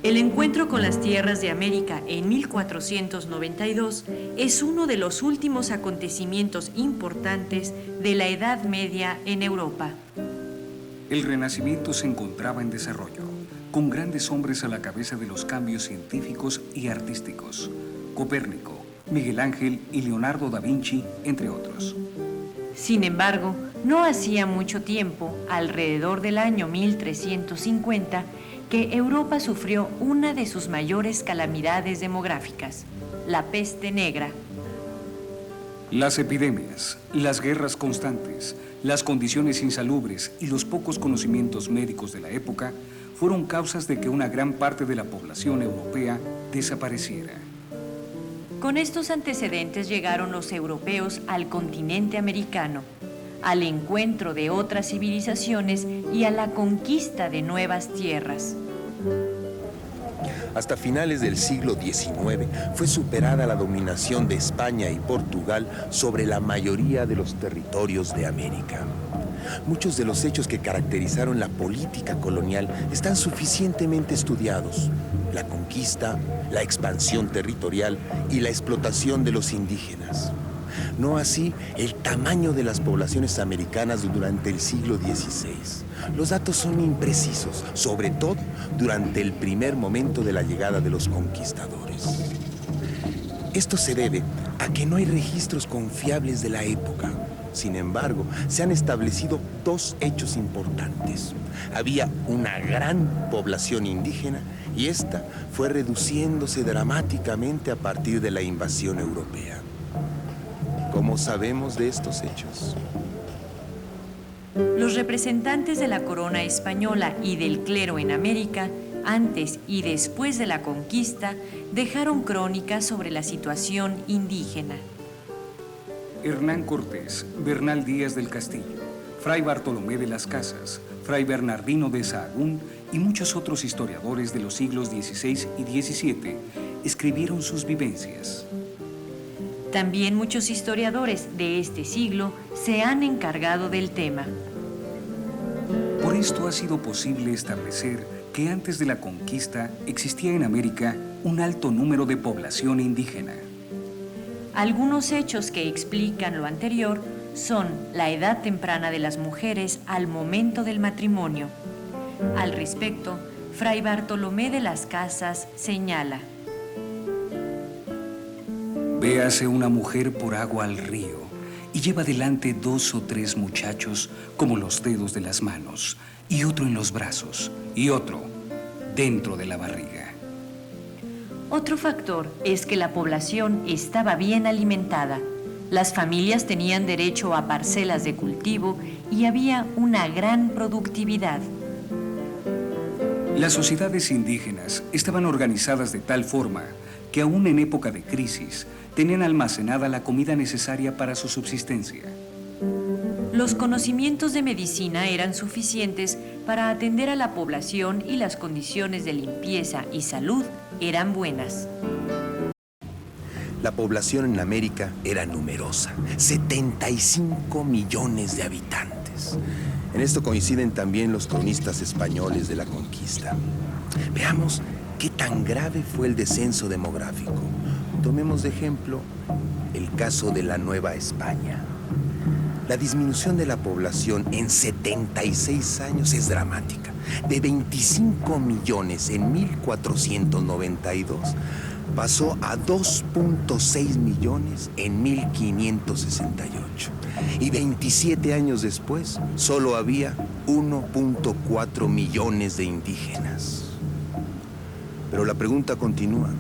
El encuentro con las tierras de América en 1492 es uno de los últimos acontecimientos importantes de la Edad Media en Europa. El Renacimiento se encontraba en desarrollo, con grandes hombres a la cabeza de los cambios científicos y artísticos: Copérnico, Miguel Ángel y Leonardo da Vinci, entre otros. Sin embargo, no hacía mucho tiempo, alrededor del año 1350, que Europa sufrió una de sus mayores calamidades demográficas, la peste negra. Las epidemias, las guerras constantes, las condiciones insalubres y los pocos conocimientos médicos de la época fueron causas de que una gran parte de la población europea desapareciera. Con estos antecedentes llegaron los europeos al continente americano, al encuentro de otras civilizaciones y a la conquista de nuevas tierras. Hasta finales del siglo XIX fue superada la dominación de España y Portugal sobre la mayoría de los territorios de América. Muchos de los hechos que caracterizaron la política colonial están suficientemente estudiados: la conquista, la expansión territorial y la explotación de los indígenas. No así el tamaño de las poblaciones americanas durante el siglo XVI. Los datos son imprecisos, sobre todo durante el primer momento de la llegada de los conquistadores. Esto se debe a que no hay registros confiables de la época. Sin embargo, se han establecido dos hechos importantes. Había una gran población indígena y esta fue reduciéndose dramáticamente a partir de la invasión europea. ¿Cómo sabemos de estos hechos? Los representantes de la corona española y del clero en América, antes y después de la conquista, dejaron crónicas sobre la situación indígena. Hernán Cortés, Bernal Díaz del Castillo, Fray Bartolomé de las Casas, Fray Bernardino de Sahagún y muchos otros historiadores de los siglos XVI y XVII escribieron sus vivencias. También muchos historiadores de este siglo se han encargado del tema. Por esto ha sido posible establecer que antes de la conquista existía en América un alto número de población indígena. Algunos hechos que explican lo anterior son la edad temprana de las mujeres al momento del matrimonio. Al respecto, Fray Bartolomé de las Casas señala: Véase una mujer por agua al río y lleva delante 2 o 3 muchachos como los dedos de las manos, y otro en los brazos, y otro dentro de la barriga. Otro factor es que la población estaba bien alimentada. Las familias tenían derecho a parcelas de cultivo y había una gran productividad. Las sociedades indígenas estaban organizadas de tal forma que aún en época de crisis tenían almacenada la comida necesaria para su subsistencia. Los conocimientos de medicina eran suficientes para atender a la población y las condiciones de limpieza y salud eran buenas. La población en América era numerosa, 75 millones de habitantes. En esto coinciden también los cronistas españoles de la conquista. Veamos qué tan grave fue el descenso demográfico. Tomemos de ejemplo el caso de la Nueva España. La disminución de la población en 76 años es dramática. De 25 millones en 1492 pasó a 2.6 millones en 1568. Y 27 años después, solo había 1.4 millones de indígenas. Pero la pregunta continúa.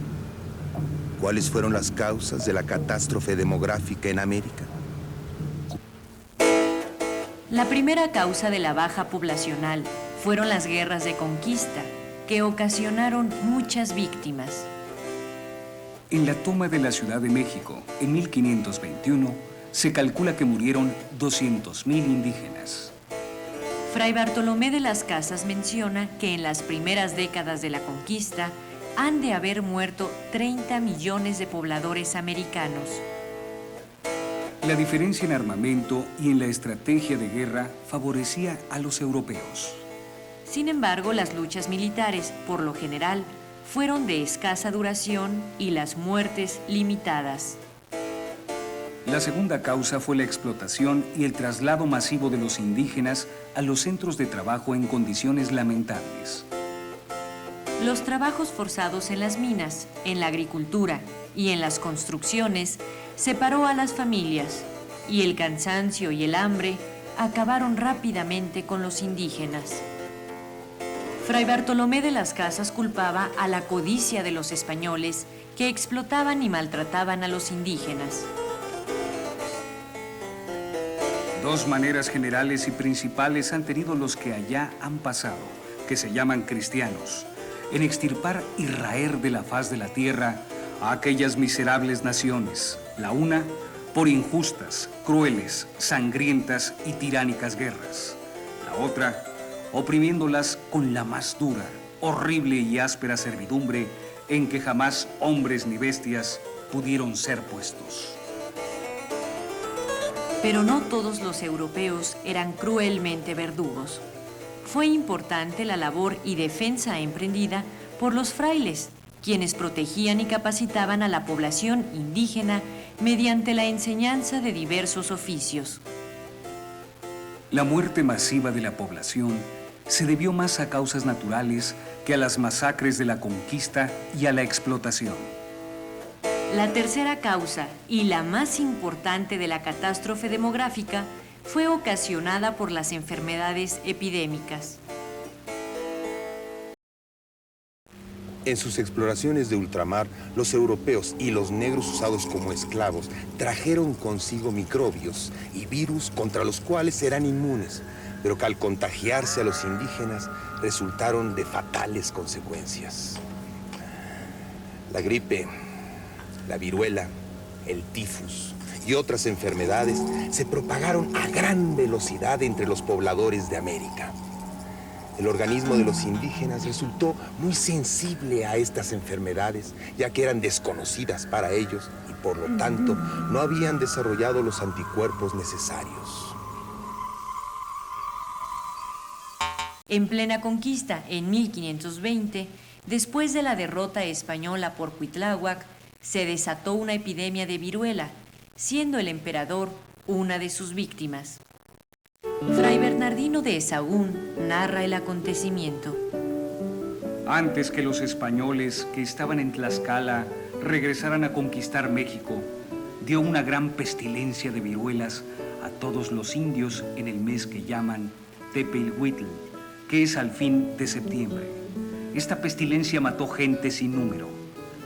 ¿Cuáles fueron las causas de la catástrofe demográfica en América? La primera causa de la baja poblacional fueron las guerras de conquista, que ocasionaron muchas víctimas. En la toma de la Ciudad de México en 1521, se calcula que murieron 200,000 indígenas. Fray Bartolomé de las Casas menciona que en las primeras décadas de la conquista han de haber muerto 30 millones de pobladores americanos. La diferencia en armamento y en la estrategia de guerra favorecía a los europeos. Sin embargo, las luchas militares, por lo general, fueron de escasa duración y las muertes limitadas. La segunda causa fue la explotación y el traslado masivo de los indígenas a los centros de trabajo en condiciones lamentables. Los trabajos forzados en las minas, en la agricultura y en las construcciones separó a las familias, y el cansancio y el hambre acabaron rápidamente con los indígenas. Fray Bartolomé de las Casas culpaba a la codicia de los españoles que explotaban y maltrataban a los indígenas. Dos maneras generales y principales han tenido los que allá han pasado, que se llaman cristianos, en extirpar y raer de la faz de la tierra a aquellas miserables naciones. La una, por injustas, crueles, sangrientas y tiránicas guerras. La otra, oprimiéndolas con la más dura, horrible y áspera servidumbre en que jamás hombres ni bestias pudieron ser puestos. Pero no todos los europeos eran cruelmente verdugos. Fue importante la labor y defensa emprendida por los frailes, quienes protegían y capacitaban a la población indígena mediante la enseñanza de diversos oficios. La muerte masiva de la población se debió más a causas naturales que a las masacres de la conquista y a la explotación. La tercera causa, y la más importante de la catástrofe demográfica, fue ocasionada por las enfermedades epidémicas. En sus exploraciones de ultramar, los europeos y los negros usados como esclavos trajeron consigo microbios y virus contra los cuales eran inmunes, pero que al contagiarse a los indígenas resultaron de fatales consecuencias. La gripe, la viruela, el tifus y otras enfermedades se propagaron a gran velocidad entre los pobladores de América. El organismo de los indígenas resultó muy sensible a estas enfermedades, ya que eran desconocidas para ellos y por lo tanto no habían desarrollado los anticuerpos necesarios. En plena conquista, en 1520, después de la derrota española por Cuitláhuac, se desató una epidemia de viruela, siendo el emperador una de sus víctimas. Fray Bernardino de Sahagún narra el acontecimiento. Antes que los españoles que estaban en Tlaxcala regresaran a conquistar México, dio una gran pestilencia de viruelas a todos los indios en el mes que llaman Tepelhuitl, que es al fin de septiembre. Esta pestilencia mató gente sin número.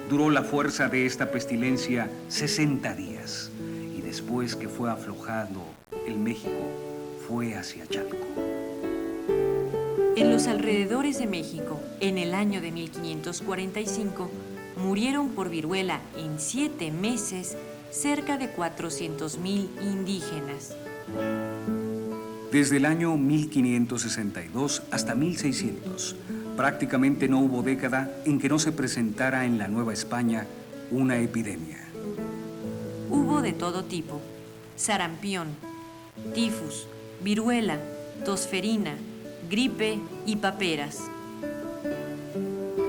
Duró la fuerza de esta pestilencia 60 días y después que fue aflojando el México, fue hacia Chalco. En los alrededores de México, en el año de 1545, murieron por viruela en 7 meses cerca de 400,000 indígenas. Desde el año 1562 hasta 1600, prácticamente no hubo década en que no se presentara en la Nueva España una epidemia. Hubo de todo tipo: sarampión, tifus, viruela, tosferina, gripe y paperas.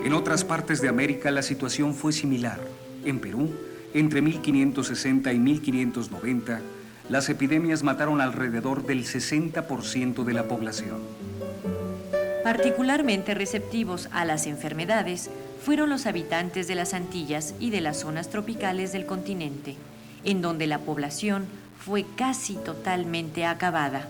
En otras partes de América la situación fue similar. En Perú, entre 1560 y 1590, las epidemias mataron alrededor del 60% de la población. Particularmente receptivos a las enfermedades fueron los habitantes de las Antillas y de las zonas tropicales del continente, en donde la población fue casi totalmente acabada.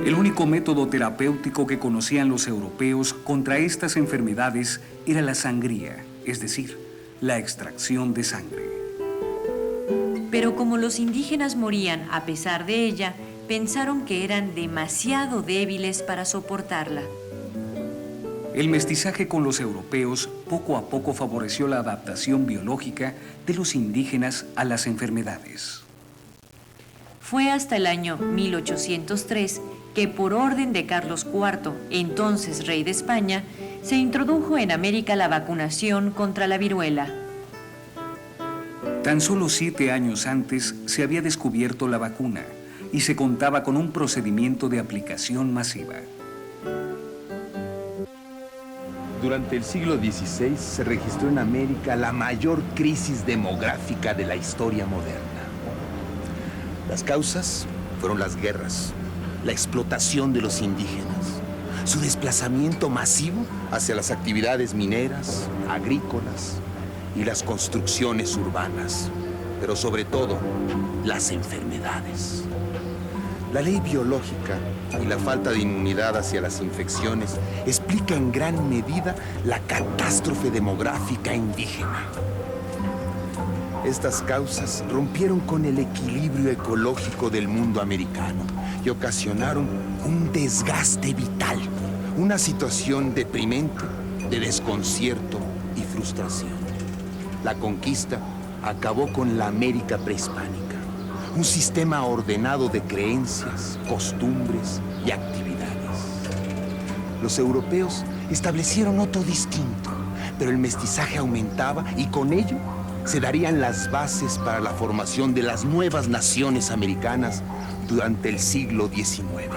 El único método terapéutico que conocían los europeos contra estas enfermedades era la sangría, es decir, la extracción de sangre. Pero como los indígenas morían a pesar de ella, pensaron que eran demasiado débiles para soportarla. El mestizaje con los europeos poco a poco favoreció la adaptación biológica de los indígenas a las enfermedades. Fue hasta el año 1803 que por orden de Carlos IV, entonces rey de España, se introdujo en América la vacunación contra la viruela. Tan solo 7 años antes se había descubierto la vacuna y se contaba con un procedimiento de aplicación masiva. Durante el siglo XVI se registró en América la mayor crisis demográfica de la historia moderna. Las causas fueron las guerras, la explotación de los indígenas, su desplazamiento masivo hacia las actividades mineras, agrícolas y las construcciones urbanas, pero sobre todo las enfermedades. La ley biológica y la falta de inmunidad hacia las infecciones explica en gran medida la catástrofe demográfica indígena. Estas causas rompieron con el equilibrio ecológico del mundo americano y ocasionaron un desgaste vital, una situación deprimente de desconcierto y frustración. La conquista acabó con la América prehispánica, un sistema ordenado de creencias, costumbres y actividades. Los europeos establecieron otro distinto, pero el mestizaje aumentaba y con ello se darían las bases para la formación de las nuevas naciones americanas durante el siglo XIX.